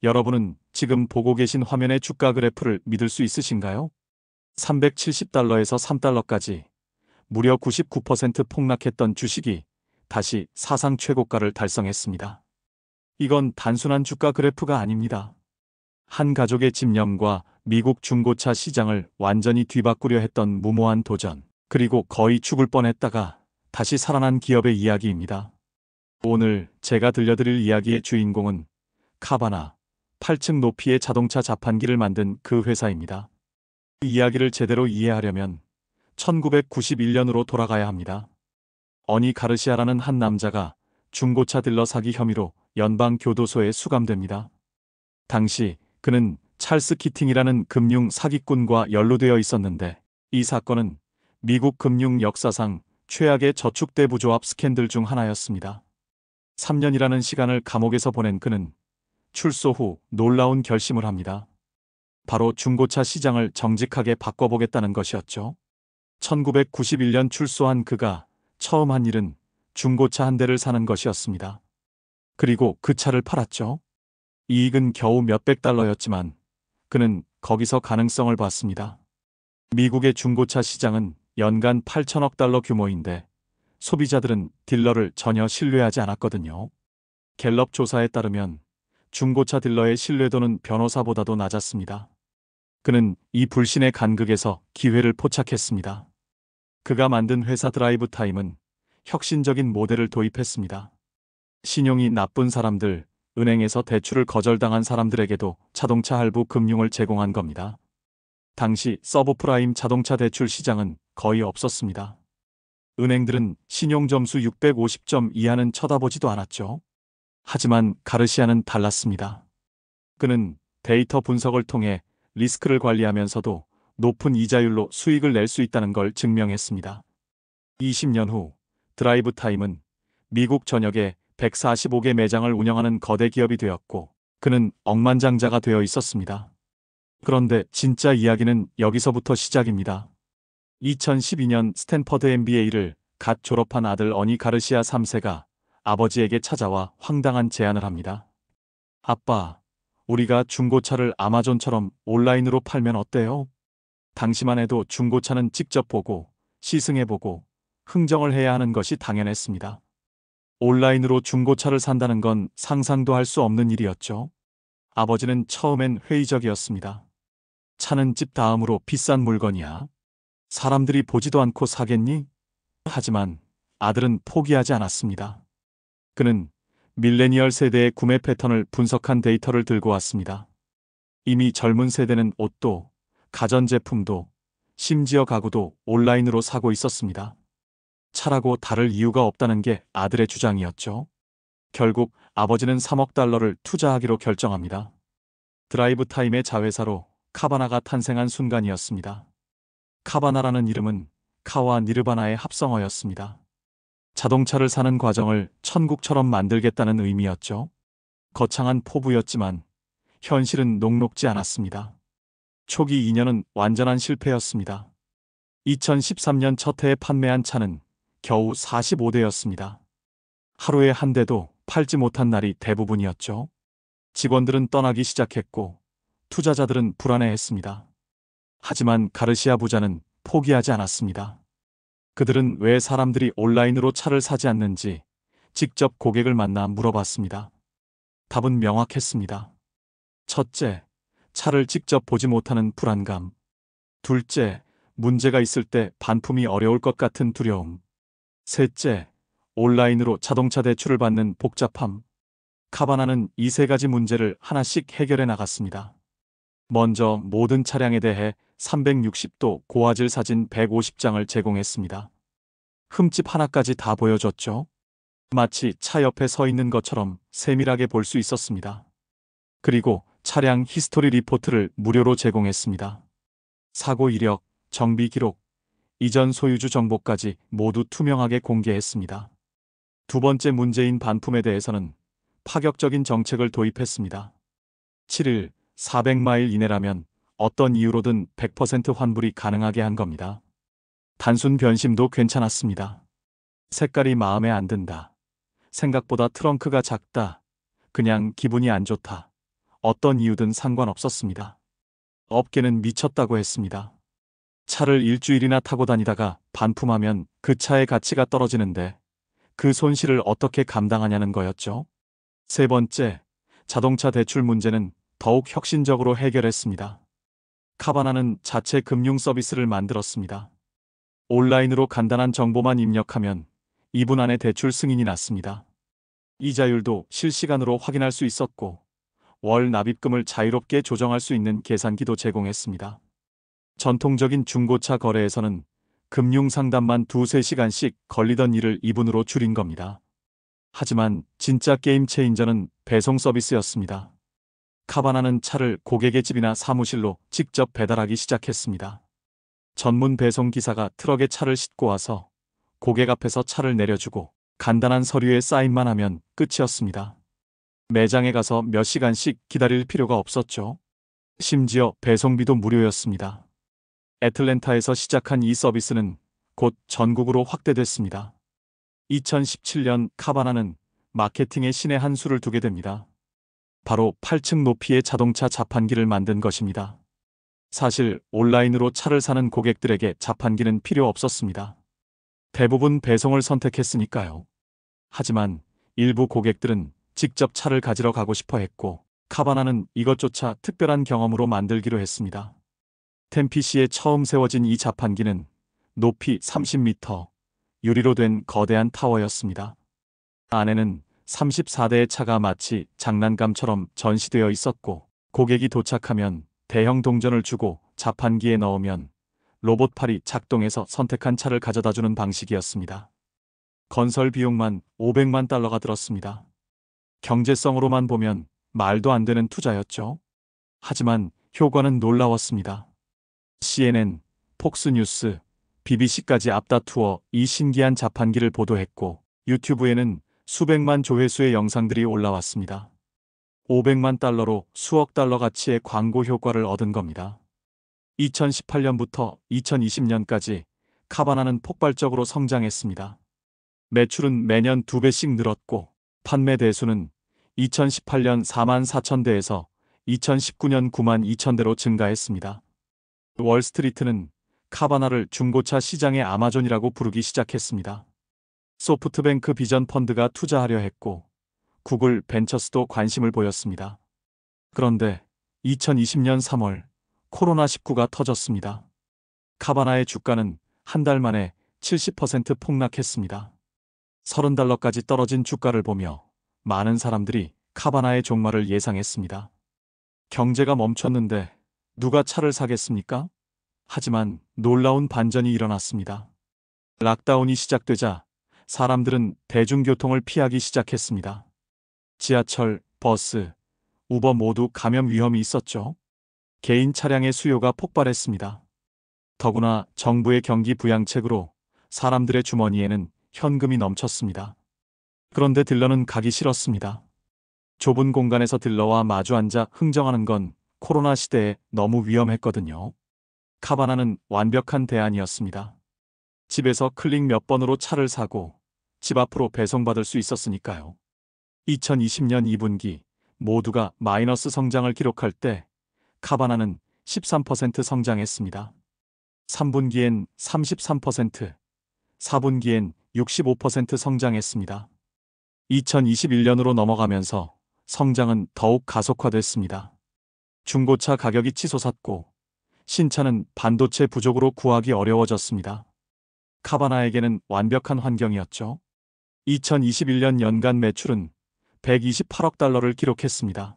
여러분은 지금 보고 계신 화면의 주가 그래프를 믿을 수 있으신가요? 370달러에서 3달러까지 무려 99% 폭락했던 주식이 다시 사상 최고가를 달성했습니다. 이건 단순한 주가 그래프가 아닙니다. 한 가족의 집념과 미국 중고차 시장을 완전히 뒤바꾸려 했던 무모한 도전, 그리고 거의 죽을 뻔했다가 다시 살아난 기업의 이야기입니다. 오늘 제가 들려드릴 이야기의 주인공은 카바나, 8층 높이의 자동차 자판기를 만든 그 회사입니다. 이 이야기를 제대로 이해하려면 1991년으로 돌아가야 합니다. 어니 가르시아라는 한 남자가 중고차 딜러 사기 혐의로 연방교도소에 수감됩니다. 당시 그는 찰스 키팅이라는 금융 사기꾼과 연루되어 있었는데, 이 사건은 미국 금융 역사상 최악의 저축대부 조합 스캔들 중 하나였습니다. 3년이라는 시간을 감옥에서 보낸 그는 출소 후 놀라운 결심을 합니다. 바로 중고차 시장을 정직하게 바꿔보겠다는 것이었죠. 1991년 출소한 그가 처음 한 일은 중고차 한 대를 사는 것이었습니다. 그리고 그 차를 팔았죠. 이익은 겨우 몇백 달러였지만 그는 거기서 가능성을 봤습니다. 미국의 중고차 시장은 연간 8천억 달러 규모인데 소비자들은 딜러를 전혀 신뢰하지 않았거든요. 갤럽 조사에 따르면 중고차 딜러의 신뢰도는 변호사보다도 낮았습니다. 그는 이 불신의 간극에서 기회를 포착했습니다. 그가 만든 회사 드라이브 타임은 혁신적인 모델을 도입했습니다. 신용이 나쁜 사람들, 은행에서 대출을 거절당한 사람들에게도 자동차 할부 금융을 제공한 겁니다. 당시 서브프라임 자동차 대출 시장은 거의 없었습니다. 은행들은 신용점수 650점 이하는 쳐다보지도 않았죠. 하지만 가르시아는 달랐습니다. 그는 데이터 분석을 통해 리스크를 관리하면서도 높은 이자율로 수익을 낼 수 있다는 걸 증명했습니다. 20년 후 드라이브 타임은 미국 전역에 145개 매장을 운영하는 거대 기업이 되었고, 그는 억만장자가 되어 있었습니다. 그런데 진짜 이야기는 여기서부터 시작입니다. 2012년 스탠퍼드 MBA를 갓 졸업한 아들 어니 가르시아 3세가 아버지에게 찾아와 황당한 제안을 합니다. 아빠, 우리가 중고차를 아마존처럼 온라인으로 팔면 어때요? 당시만 해도 중고차는 직접 보고 시승해보고 흥정을 해야 하는 것이 당연했습니다. 온라인으로 중고차를 산다는 건 상상도 할 수 없는 일이었죠. 아버지는 처음엔 회의적이었습니다. 차는 집 다음으로 비싼 물건이야. 사람들이 보지도 않고 사겠니? 하지만 아들은 포기하지 않았습니다. 그는 밀레니얼 세대의 구매 패턴을 분석한 데이터를 들고 왔습니다. 이미 젊은 세대는 옷도, 가전제품도, 심지어 가구도 온라인으로 사고 있었습니다. 차라고 다를 이유가 없다는 게 아들의 주장이었죠. 결국 아버지는 3억 달러를 투자하기로 결정합니다. 드라이브 타임의 자회사로 카바나가 탄생한 순간이었습니다. 카바나라는 이름은 카와 니르바나의 합성어였습니다. 자동차를 사는 과정을 천국처럼 만들겠다는 의미였죠. 거창한 포부였지만 현실은 녹록지 않았습니다. 초기 2년은 완전한 실패였습니다. 2013년 첫 해에 판매한 차는 겨우 45대였습니다. 하루에 한 대도 팔지 못한 날이 대부분이었죠. 직원들은 떠나기 시작했고 투자자들은 불안해했습니다. 하지만 가르시아 부자는 포기하지 않았습니다. 그들은 왜 사람들이 온라인으로 차를 사지 않는지 직접 고객을 만나 물어봤습니다. 답은 명확했습니다. 첫째, 차를 직접 보지 못하는 불안감. 둘째, 문제가 있을 때 반품이 어려울 것 같은 두려움. 셋째, 온라인으로 자동차 대출을 받는 복잡함. 카바나는 이 세 가지 문제를 하나씩 해결해 나갔습니다. 먼저 모든 차량에 대해 360도 고화질 사진 150장을 제공했습니다. 흠집 하나까지 다 보여줬죠. 마치 차 옆에 서 있는 것처럼 세밀하게 볼 수 있었습니다. 그리고 차량 히스토리 리포트를 무료로 제공했습니다. 사고 이력, 정비 기록, 이전 소유주 정보까지 모두 투명하게 공개했습니다. 두 번째 문제인 반품에 대해서는 파격적인 정책을 도입했습니다. 7일, 400마일 이내라면 어떤 이유로든 100% 환불이 가능하게 한 겁니다. 단순 변심도 괜찮았습니다. 색깔이 마음에 안 든다. 생각보다 트렁크가 작다. 그냥 기분이 안 좋다. 어떤 이유든 상관없었습니다. 업계는 미쳤다고 했습니다. 차를 일주일이나 타고 다니다가 반품하면 그 차의 가치가 떨어지는데 그 손실을 어떻게 감당하냐는 거였죠. 세 번째, 자동차 대출 문제는 더욱 혁신적으로 해결했습니다. 카바나는 자체 금융 서비스를 만들었습니다. 온라인으로 간단한 정보만 입력하면 2분 안에 대출 승인이 났습니다. 이자율도 실시간으로 확인할 수 있었고 월 납입금을 자유롭게 조정할 수 있는 계산기도 제공했습니다. 전통적인 중고차 거래에서는 금융 상담만 2~3시간씩 걸리던 일을 2분으로 줄인 겁니다. 하지만 진짜 게임 체인저는 배송 서비스였습니다. 카바나는 차를 고객의 집이나 사무실로 직접 배달하기 시작했습니다. 전문 배송 기사가 트럭에 차를 싣고 와서 고객 앞에서 차를 내려주고 간단한 서류에 사인만 하면 끝이었습니다. 매장에 가서 몇 시간씩 기다릴 필요가 없었죠. 심지어 배송비도 무료였습니다. 애틀랜타에서 시작한 이 서비스는 곧 전국으로 확대됐습니다. 2017년 카바나는 마케팅의 신의 한 수를 두게 됩니다. 바로 8층 높이의 자동차 자판기를 만든 것입니다. 사실 온라인으로 차를 사는 고객들에게 자판기는 필요 없었습니다. 대부분 배송을 선택했으니까요. 하지만 일부 고객들은 직접 차를 가지러 가고 싶어 했고 카바나는 이것조차 특별한 경험으로 만들기로 했습니다. 템피시에 처음 세워진 이 자판기는 높이 30m, 유리로 된 거대한 타워였습니다. 안에는 34대의 차가 마치 장난감처럼 전시되어 있었고 고객이 도착하면 대형 동전을 주고 자판기에 넣으면 로봇팔이 작동해서 선택한 차를 가져다주는 방식이었습니다. 건설 비용만 $500만 들었습니다. 경제성으로만 보면 말도 안 되는 투자였죠. 하지만 효과는 놀라웠습니다. CNN, 폭스뉴스, BBC까지 앞다투어 이 신기한 자판기를 보도했고 유튜브에는 수백만 조회수의 영상들이 올라왔습니다. $500만 수억 달러 가치의 광고 효과를 얻은 겁니다. 2018년부터 2020년까지 카바나는 폭발적으로 성장했습니다. 매출은 매년 2배씩 늘었고 판매 대수는 2018년 44,000대에서 2019년 92,000대로 증가했습니다. 월스트리트는 카바나를 중고차 시장의 아마존이라고 부르기 시작했습니다. 소프트뱅크 비전 펀드가 투자하려 했고 구글 벤처스도 관심을 보였습니다. 그런데 2020년 3월 코로나19가 터졌습니다. 카바나의 주가는 한 달 만에 70% 폭락했습니다. $30까지 떨어진 주가를 보며 많은 사람들이 카바나의 종말을 예상했습니다. 경제가 멈췄는데 누가 차를 사겠습니까? 하지만 놀라운 반전이 일어났습니다. 락다운이 시작되자 사람들은 대중교통을 피하기 시작했습니다. 지하철, 버스, 우버 모두 감염 위험이 있었죠. 개인 차량의 수요가 폭발했습니다. 더구나 정부의 경기 부양책으로 사람들의 주머니에는 현금이 넘쳤습니다. 그런데 딜러는 가기 싫었습니다. 좁은 공간에서 딜러와 마주 앉아 흥정하는 건 코로나 시대에 너무 위험했거든요. 카바나는 완벽한 대안이었습니다. 집에서 클릭 몇 번으로 차를 사고 집 앞으로 배송받을 수 있었으니까요. 2020년 2분기 모두가 마이너스 성장을 기록할 때 카바나는 13% 성장했습니다. 3분기엔 33%, 4분기엔 65% 성장했습니다. 2021년으로 넘어가면서 성장은 더욱 가속화됐습니다. 중고차 가격이 치솟았고 신차는 반도체 부족으로 구하기 어려워졌습니다. 카바나에게는 완벽한 환경이었죠. 2021년 연간 매출은 $128억 기록했습니다.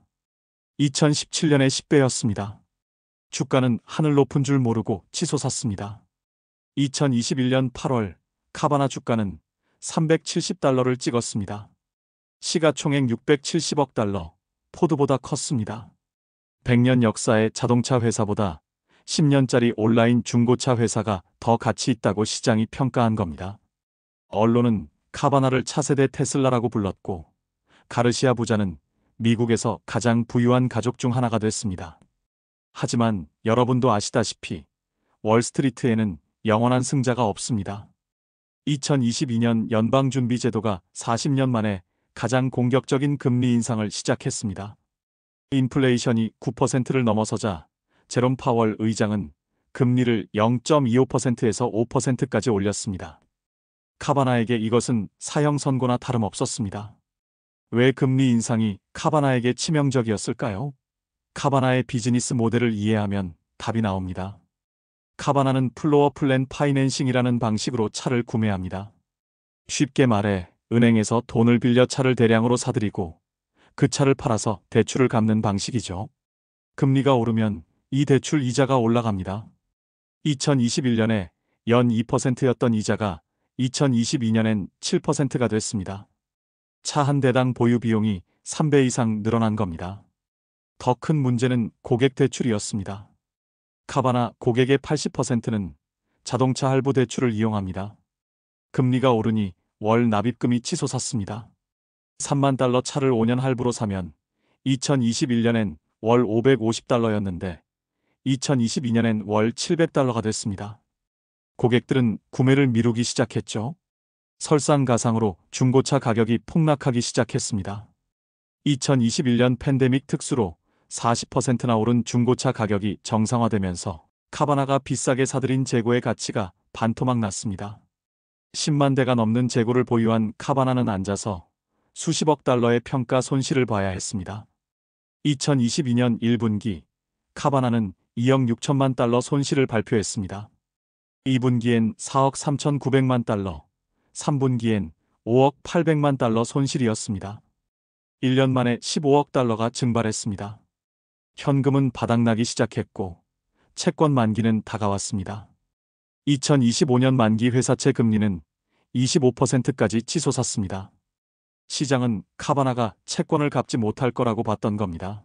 2017년의 10배였습니다. 주가는 하늘 높은 줄 모르고 치솟았습니다. 2021년 8월 카바나 주가는 $370를 찍었습니다. 시가총액 $670억, 포드보다 컸습니다. 100년 역사의 자동차 회사보다 10년짜리 온라인 중고차 회사가 더 가치 있다고 시장이 평가한 겁니다. 언론은 카바나를 차세대 테슬라라고 불렀고 가르시아 부자는 미국에서 가장 부유한 가족 중 하나가 됐습니다. 하지만 여러분도 아시다시피 월스트리트에는 영원한 승자가 없습니다. 2022년 연방준비제도가 40년 만에 가장 공격적인 금리 인상을 시작했습니다. 인플레이션이 9%를 넘어서자 제롬 파월 의장은 금리를 0.25%에서 5%까지 올렸습니다. 카바나에게 이것은 사형 선고나 다름없었습니다. 왜 금리 인상이 카바나에게 치명적이었을까요? 카바나의 비즈니스 모델을 이해하면 답이 나옵니다. 카바나는 플로어 플랜 파이낸싱이라는 방식으로 차를 구매합니다. 쉽게 말해 은행에서 돈을 빌려 차를 대량으로 사들이고 그 차를 팔아서 대출을 갚는 방식이죠. 금리가 오르면 이 대출 이자가 올라갑니다. 2021년에 연 2%였던 이자가 2022년엔 7%가 됐습니다. 차 한 대당 보유 비용이 3배 이상 늘어난 겁니다. 더 큰 문제는 고객 대출이었습니다. 카바나 고객의 80%는 자동차 할부 대출을 이용합니다. 금리가 오르니 월 납입금이 치솟았습니다. 3만 달러 차를 5년 할부로 사면 2021년엔 월 550달러였는데 2022년엔 월 700달러가 됐습니다. 고객들은 구매를 미루기 시작했죠. 설상가상으로 중고차 가격이 폭락하기 시작했습니다. 2021년 팬데믹 특수로 40%나 오른 중고차 가격이 정상화되면서 카바나가 비싸게 사들인 재고의 가치가 반토막 났습니다. 10만 대가 넘는 재고를 보유한 카바나는 앉아서 수십억 달러의 평가 손실을 봐야 했습니다. 2022년 1분기 카바나는 2억 6천만 달러 손실을 발표했습니다. 2분기엔 4억 3,900만 달러, 3분기엔 5억 800만 달러 손실이었습니다. 1년 만에 15억 달러가 증발했습니다. 현금은 바닥나기 시작했고 채권 만기는 다가왔습니다. 2025년 만기 회사채 금리는 25%까지 치솟았습니다. 시장은 카바나가 채권을 갚지 못할 거라고 봤던 겁니다.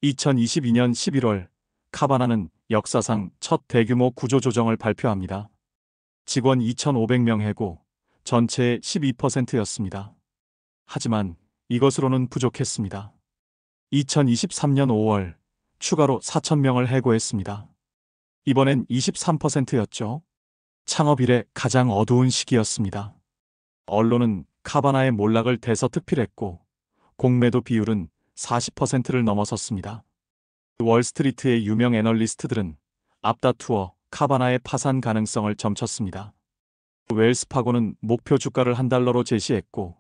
2022년 11월 카바나는 역사상 첫 대규모 구조조정을 발표합니다. 직원 2,500명 해고, 전체의 12%였습니다. 하지만 이것으로는 부족했습니다. 2023년 5월 추가로 4,000명을 해고했습니다. 이번엔 23%였죠. 창업 이래 가장 어두운 시기였습니다. 언론은 카바나의 몰락을 대서특필했고 공매도 비율은 40%를 넘어섰습니다. 월스트리트의 유명 애널리스트들은 앞다투어 카바나의 파산 가능성을 점쳤습니다. 웰스파고는 목표 주가를 $1로 제시했고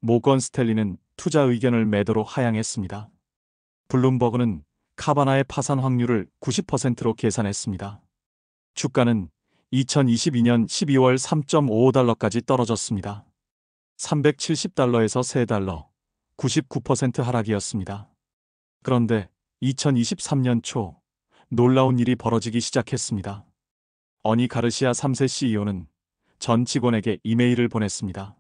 모건 스탠리는 투자 의견을 매도로 하향했습니다. 블룸버그는 카바나의 파산 확률을 90%로 계산했습니다. 주가는 2022년 12월 3.55달러까지 떨어졌습니다. 370달러에서 3달러, 99% 하락이었습니다. 그런데 2023년 초 놀라운 일이 벌어지기 시작했습니다. 어니 가르시아 3세 CEO는 전 직원에게 이메일을 보냈습니다.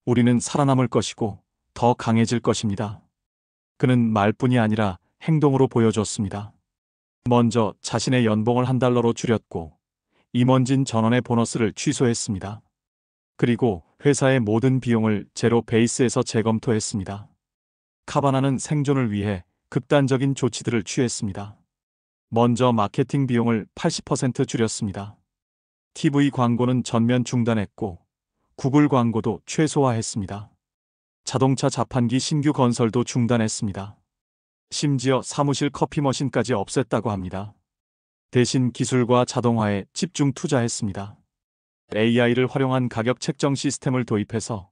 우리는 살아남을 것이고 더 강해질 것입니다. 그는 말뿐이 아니라 행동으로 보여줬습니다. 먼저 자신의 연봉을 $1로 줄였고 임원진 전원의 보너스를 취소했습니다. 그리고 회사의 모든 비용을 제로 베이스에서 재검토했습니다. 카바나는 생존을 위해 극단적인 조치들을 취했습니다. 먼저 마케팅 비용을 80% 줄였습니다. TV 광고는 전면 중단했고 구글 광고도 최소화했습니다. 자동차 자판기 신규 건설도 중단했습니다. 심지어 사무실 커피 머신까지 없앴다고 합니다. 대신 기술과 자동화에 집중 투자했습니다. AI를 활용한 가격 책정 시스템을 도입해서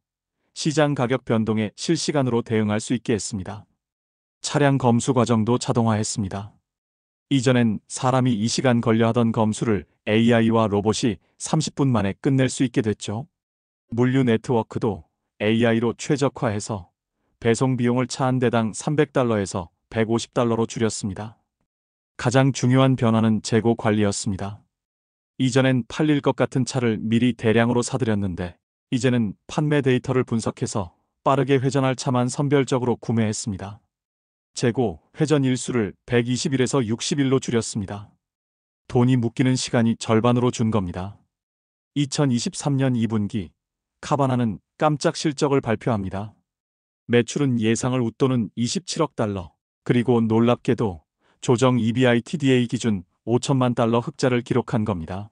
시장 가격 변동에 실시간으로 대응할 수 있게 했습니다. 차량 검수 과정도 자동화했습니다. 이전엔 사람이 2시간 걸려 하던 검수를 AI와 로봇이 30분 만에 끝낼 수 있게 됐죠. 물류 네트워크도 AI로 최적화해서 배송 비용을 차 한 대당 $300에서 $150로 줄였습니다. 가장 중요한 변화는 재고 관리였습니다. 이전엔 팔릴 것 같은 차를 미리 대량으로 사들였는데 이제는 판매 데이터를 분석해서 빠르게 회전할 차만 선별적으로 구매했습니다. 재고 회전 일수를 120일에서 60일로 줄였습니다. 돈이 묶이는 시간이 절반으로 준 겁니다. 2023년 2분기 카바나는 깜짝 실적을 발표합니다. 매출은 예상을 웃도는 27억 달러, 그리고 놀랍게도 조정 EBITDA 기준 5천만 달러 흑자를 기록한 겁니다.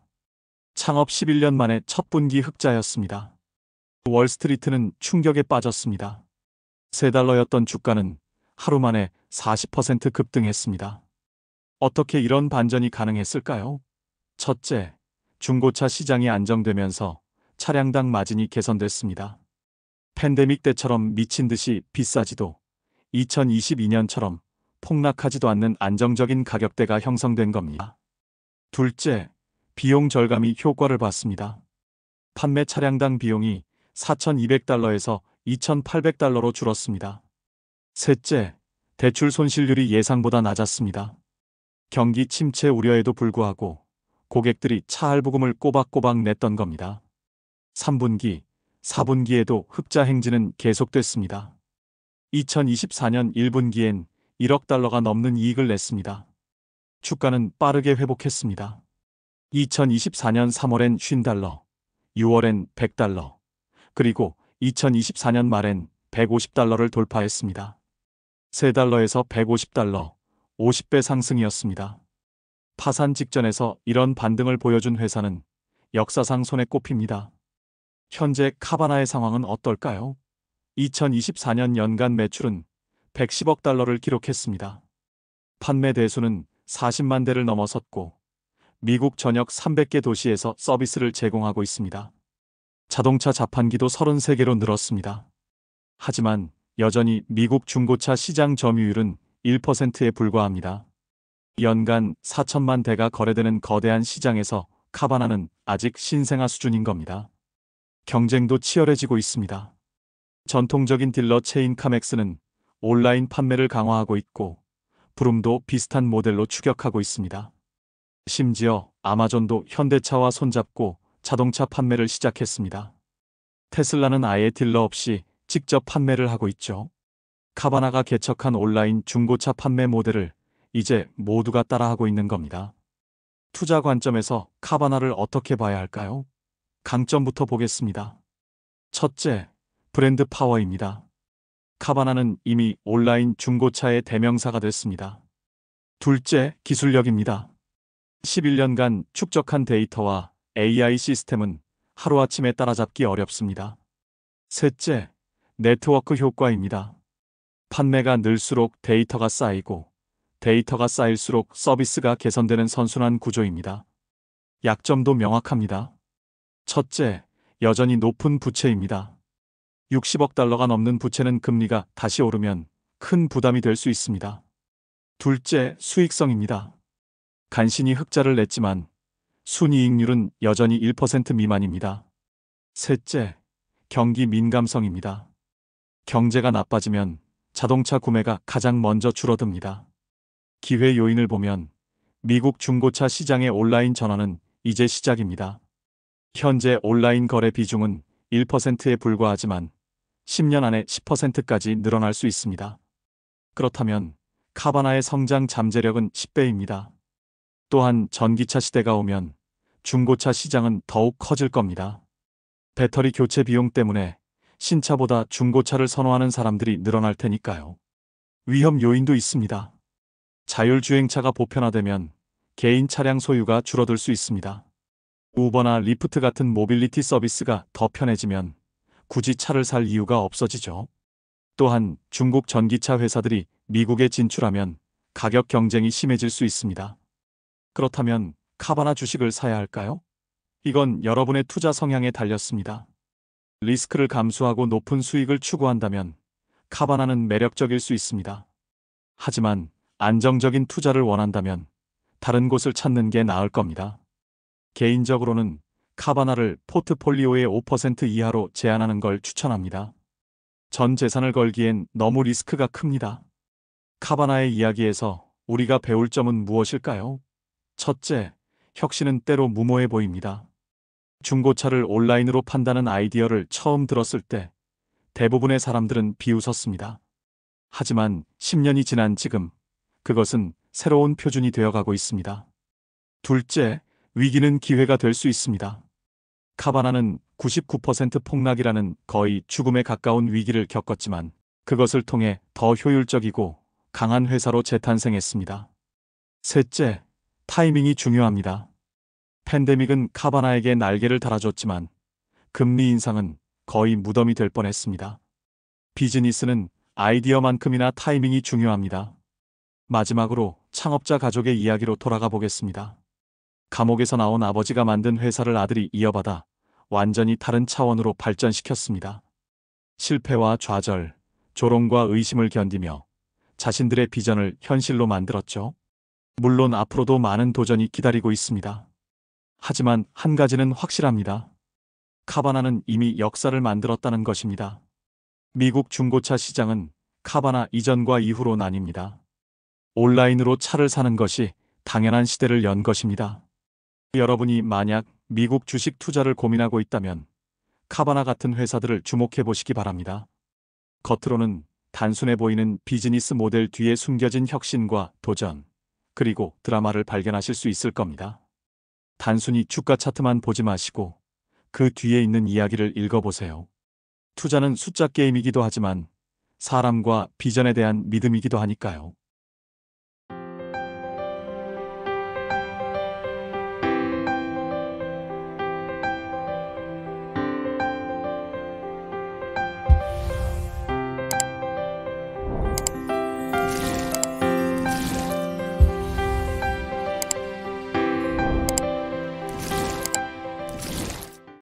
창업 11년 만에 첫 분기 흑자였습니다. 월스트리트는 충격에 빠졌습니다. $3였던 주가는 하루 만에 40% 급등했습니다. 어떻게 이런 반전이 가능했을까요? 첫째, 중고차 시장이 안정되면서 차량당 마진이 개선됐습니다. 팬데믹 때처럼 미친 듯이 비싸지도 2022년처럼 폭락하지도 않는 안정적인 가격대가 형성된 겁니다. 둘째, 비용 절감이 효과를 봤습니다. 판매 차량당 비용이 4,200달러에서 2,800달러로 줄었습니다. 셋째, 대출 손실률이 예상보다 낮았습니다. 경기 침체 우려에도 불구하고 고객들이 차 할부금을 꼬박꼬박 냈던 겁니다. 3분기, 4분기에도 흑자 행진은 계속됐습니다. 2024년 1분기엔 1억 달러가 넘는 이익을 냈습니다. 주가는 빠르게 회복했습니다. 2024년 3월엔 50달러, 6월엔 100달러, 그리고 2024년 말엔 150달러를 돌파했습니다. 3달러에서 150달러, 50배 상승이었습니다. 파산 직전에서 이런 반등을 보여준 회사는 역사상 손에 꼽힙니다. 현재 카바나의 상황은 어떨까요? 2024년 연간 매출은 110억 달러를 기록했습니다. 판매 대수는 40만 대를 넘어섰고 미국 전역 300개 도시에서 서비스를 제공하고 있습니다. 자동차 자판기도 33개로 늘었습니다. 하지만 여전히 미국 중고차 시장 점유율은 1%에 불과합니다. 연간 4천만 대가 거래되는 거대한 시장에서 카바나는 아직 신생아 수준인 겁니다. 경쟁도 치열해지고 있습니다. 전통적인 딜러 체인 카맥스는 온라인 판매를 강화하고 있고 브룸도 비슷한 모델로 추격하고 있습니다. 심지어 아마존도 현대차와 손잡고 자동차 판매를 시작했습니다. 테슬라는 아예 딜러 없이 직접 판매를 하고 있죠. 카바나가 개척한 온라인 중고차 판매 모델을 이제 모두가 따라하고 있는 겁니다. 투자 관점에서 카바나를 어떻게 봐야 할까요? 강점부터 보겠습니다. 첫째, 브랜드 파워입니다. 카바나는 이미 온라인 중고차의 대명사가 됐습니다. 둘째, 기술력입니다. 11년간 축적한 데이터와 AI 시스템은 하루아침에 따라잡기 어렵습니다. 셋째, 네트워크 효과입니다. 판매가 늘수록 데이터가 쌓이고 데이터가 쌓일수록 서비스가 개선되는 선순환 구조입니다. 약점도 명확합니다. 첫째, 여전히 높은 부채입니다. 60억 달러가 넘는 부채는 금리가 다시 오르면 큰 부담이 될 수 있습니다. 둘째, 수익성입니다. 간신히 흑자를 냈지만 순이익률은 여전히 1% 미만입니다. 셋째, 경기 민감성입니다. 경제가 나빠지면 자동차 구매가 가장 먼저 줄어듭니다. 기회 요인을 보면 미국 중고차 시장의 온라인 전환은 이제 시작입니다. 현재 온라인 거래 비중은 1%에 불과하지만 10년 안에 10%까지 늘어날 수 있습니다. 그렇다면 카바나의 성장 잠재력은 10배입니다. 또한 전기차 시대가 오면 중고차 시장은 더욱 커질 겁니다. 배터리 교체 비용 때문에 신차보다 중고차를 선호하는 사람들이 늘어날 테니까요. 위험 요인도 있습니다. 자율주행차가 보편화되면 개인 차량 소유가 줄어들 수 있습니다. 우버나 리프트 같은 모빌리티 서비스가 더 편해지면 굳이 차를 살 이유가 없어지죠. 또한 중국 전기차 회사들이 미국에 진출하면 가격 경쟁이 심해질 수 있습니다. 그렇다면 카바나 주식을 사야 할까요? 이건 여러분의 투자 성향에 달렸습니다. 리스크를 감수하고 높은 수익을 추구한다면 카바나는 매력적일 수 있습니다. 하지만 안정적인 투자를 원한다면 다른 곳을 찾는 게 나을 겁니다. 개인적으로는 카바나를 포트폴리오의 5% 이하로 제한하는 걸 추천합니다. 전 재산을 걸기엔 너무 리스크가 큽니다. 카바나의 이야기에서 우리가 배울 점은 무엇일까요? 첫째, 혁신은 때로 무모해 보입니다. 중고차를 온라인으로 판다는 아이디어를 처음 들었을 때 대부분의 사람들은 비웃었습니다. 하지만 10년이 지난 지금 그것은 새로운 표준이 되어가고 있습니다. 둘째, 위기는 기회가 될 수 있습니다. 카바나는 99% 폭락이라는 거의 죽음에 가까운 위기를 겪었지만 그것을 통해 더 효율적이고 강한 회사로 재탄생했습니다. 셋째, 타이밍이 중요합니다. 팬데믹은 카바나에게 날개를 달아줬지만 금리 인상은 거의 무덤이 될 뻔했습니다. 비즈니스는 아이디어만큼이나 타이밍이 중요합니다. 마지막으로 창업자 가족의 이야기로 돌아가 보겠습니다. 감옥에서 나온 아버지가 만든 회사를 아들이 이어받아 완전히 다른 차원으로 발전시켰습니다. 실패와 좌절, 조롱과 의심을 견디며 자신들의 비전을 현실로 만들었죠. 물론 앞으로도 많은 도전이 기다리고 있습니다. 하지만 한 가지는 확실합니다. 카바나는 이미 역사를 만들었다는 것입니다. 미국 중고차 시장은 카바나 이전과 이후로 나뉩니다. 온라인으로 차를 사는 것이 당연한 시대를 연 것입니다. 여러분이 만약 미국 주식 투자를 고민하고 있다면 카바나 같은 회사들을 주목해 보시기 바랍니다. 겉으로는 단순해 보이는 비즈니스 모델 뒤에 숨겨진 혁신과 도전, 그리고 드라마를 발견하실 수 있을 겁니다. 단순히 주가 차트만 보지 마시고 그 뒤에 있는 이야기를 읽어보세요. 투자는 숫자 게임이기도 하지만 사람과 비전에 대한 믿음이기도 하니까요.